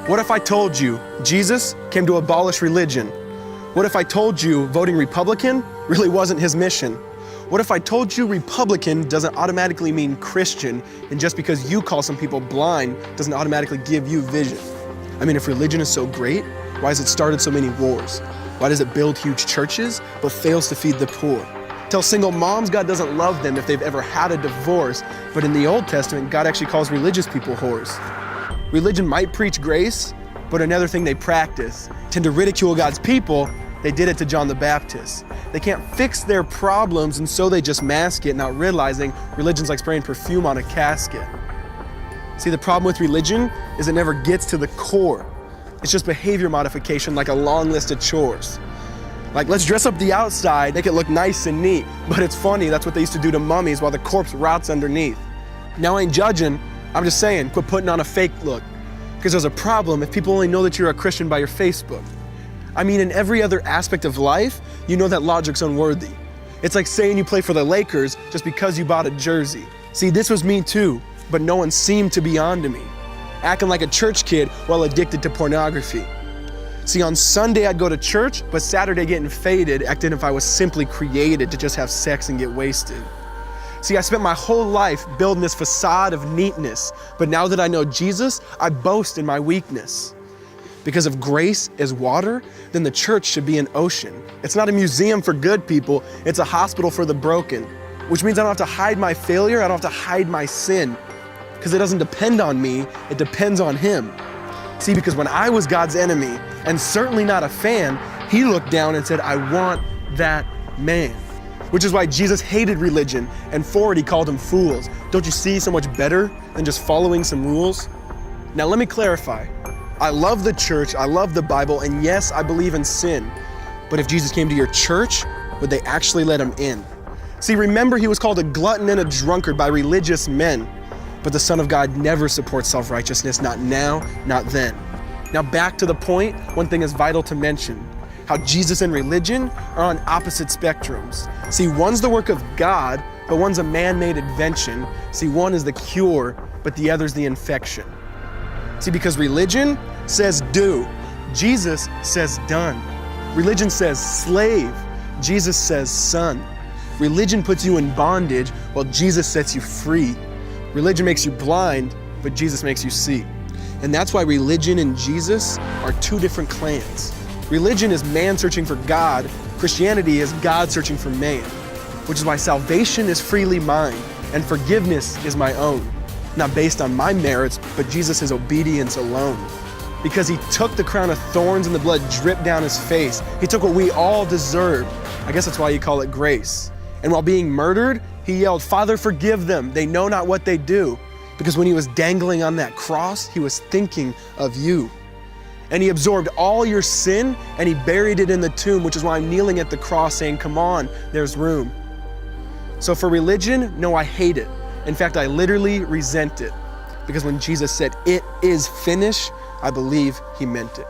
What if I told you Jesus came to abolish religion? What if I told you voting Republican really wasn't his mission? What if I told you Republican doesn't automatically mean Christian, and just because you call some people blind doesn't automatically give you vision? I mean, if religion is so great, why has it started so many wars? Why does it build huge churches but fails to feed the poor? Tell single moms God doesn't love them if they've ever had a divorce, but in the Old Testament, God actually calls religious people whores. Religion might preach grace, but another thing they practice. Tend to ridicule God's people. They did it to John the Baptist. They can't fix their problems, and so they just mask it, not realizing religion's like spraying perfume on a casket. See, the problem with religion is it never gets to the core. It's just behavior modification, like a long list of chores. Like, let's dress up the outside, make it look nice and neat. But it's funny, that's what they used to do to mummies while the corpse rots underneath. Now, I ain't judging, I'm just saying, quit putting on a fake look. Because there's a problem if people only know that you're a Christian by your Facebook. I mean, in every other aspect of life, you know that logic's unworthy. It's like saying you play for the Lakers just because you bought a jersey. See, this was me too, but no one seemed to be on to me. Acting like a church kid while addicted to pornography. See, on Sunday I'd go to church, but Saturday getting faded, acting if I was simply created to just have sex and get wasted. See, I spent my whole life building this facade of neatness, but now that I know Jesus, I boast in my weakness. Because if grace is water, then the church should be an ocean. It's not a museum for good people, it's a hospital for the broken. Which means I don't have to hide my failure, I don't have to hide my sin. Because it doesn't depend on me, it depends on Him. See, because when I was God's enemy, and certainly not a fan, He looked down and said, I want that man. Which is why Jesus hated religion, and for it He called them fools. Don't you see so much better than just following some rules? Now let me clarify. I love the church, I love the Bible, and yes, I believe in sin. But if Jesus came to your church, would they actually let Him in? See, remember He was called a glutton and a drunkard by religious men. But the Son of God never supports self-righteousness, not now, not then. Now back to the point, one thing is vital to mention. How Jesus and religion are on opposite spectrums. See, one's the work of God, but one's a man-made invention. See, one is the cure, but the other's the infection. See, because religion says do, Jesus says done. Religion says slave, Jesus says son. Religion puts you in bondage, while Jesus sets you free. Religion makes you blind, but Jesus makes you see. And that's why religion and Jesus are two different clans. Religion is man searching for God. Christianity is God searching for man. Which is why salvation is freely mine, and forgiveness is my own. Not based on my merits, but Jesus' obedience alone. Because He took the crown of thorns and the blood dripped down His face. He took what we all deserved. I guess that's why you call it grace. And while being murdered, He yelled, Father, forgive them. They know not what they do. Because when He was dangling on that cross, He was thinking of you. And He absorbed all your sin and He buried it in the tomb, which is why I'm kneeling at the cross saying, come on, there's room. So for religion, no, I hate it. In fact, I literally resent it. Because when Jesus said, it is finished, I believe He meant it.